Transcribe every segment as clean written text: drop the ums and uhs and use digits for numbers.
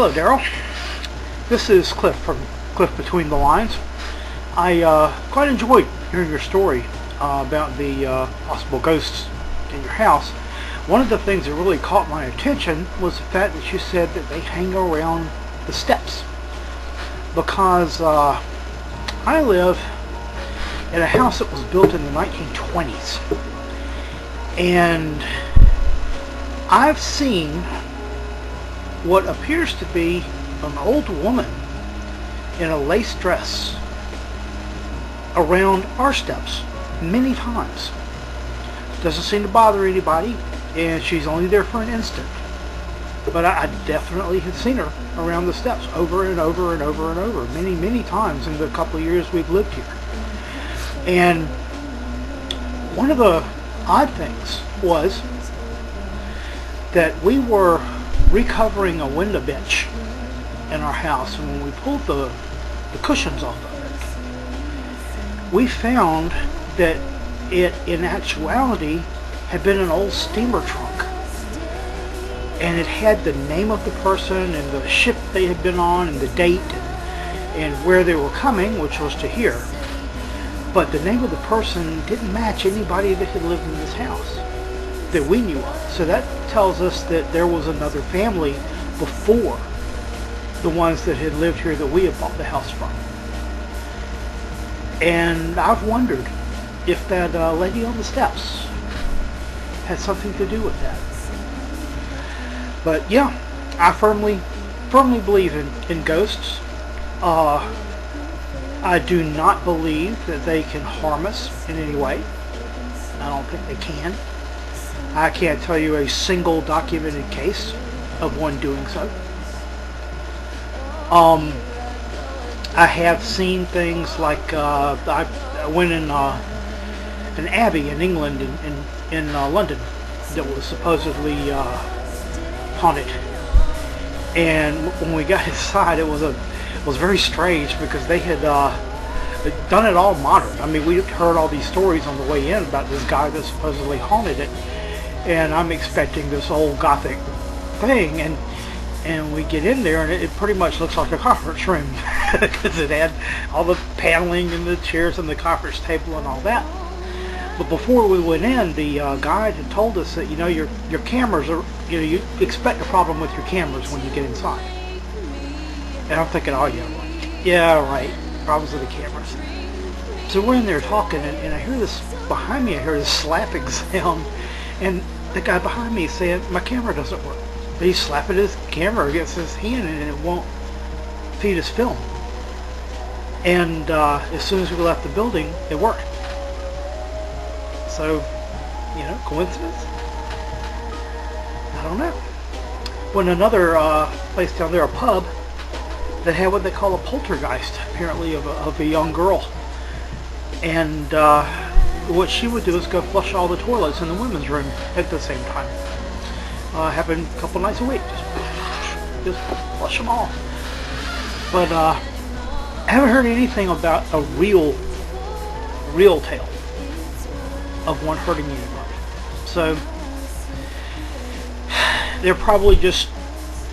Hello, Darrell. This is Cliff from Cliff Between the Lines. I quite enjoyed hearing your story about the possible ghosts in your house. One of the things that really caught my attention was the fact that you said that they hang around the steps. Because I live in a house that was built in the 1920s. And I've seen what appears to be an old woman in a lace dress around our steps many times. Doesn't seem to bother anybody, and she's only there for an instant. But I definitely have seen her around the steps over and over and over and over, many times in the couple of years we've lived here. And one of the odd things was that we were recovering a window bench in our house, and when we pulled the cushions off of it, we found that it in actuality had been an old steamer trunk, and it had the name of the person and the ship they had been on and the date and where they were coming, which was to here, but the name of the person didn't match anybody that had lived in this house that we knew of. So that tells us that there was another family before the ones that had lived here that we had bought the house from. And I've wondered if that lady on the steps had something to do with that. But yeah, I firmly believe in ghosts. I do not believe that they can harm us in any way. I don't think they can. I can't tell you a single documented case of one doing so. I have seen things like I went in an abbey in England, in London, that was supposedly haunted. And when we got inside, it was very strange because they had done it all modern. I mean, we heard all these stories on the way in about this guy that supposedly haunted it. And I'm expecting this old gothic thing, and we get in there, and it pretty much looks like a conference room because it had all the paneling and the chairs and the conference table and all that. But before we went in, the guide had told us that your cameras are, you expect a problem with your cameras when you get inside. And I'm thinking, oh yeah, right, problems with the cameras. So we're in there talking, and I hear this behind me. I hear this slapping sound. And the guy behind me is saying, my camera doesn't work. But he's slapping his camera against his hand and it won't feed his film. And as soon as we left the building, it worked. So, coincidence? I don't know. When another place down there, a pub, that had what they call a poltergeist, apparently of a young girl. And what she would do is go flush all the toilets in the women's room at the same time. Happened a couple nights a week. Just flush them all. But I haven't heard anything about a real tale of one hurting anybody. So they're probably just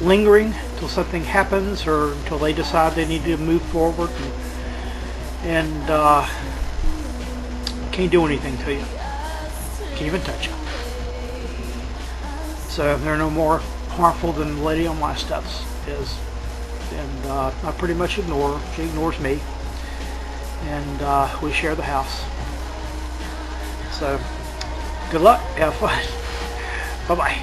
lingering until something happens or until they decide they need to move forward and can't do anything to you. Can't even touch you. So they're no more harmful than the lady on my steps is. And I pretty much ignore her. She ignores me. And we share the house. So good luck. Have fun. Bye-bye.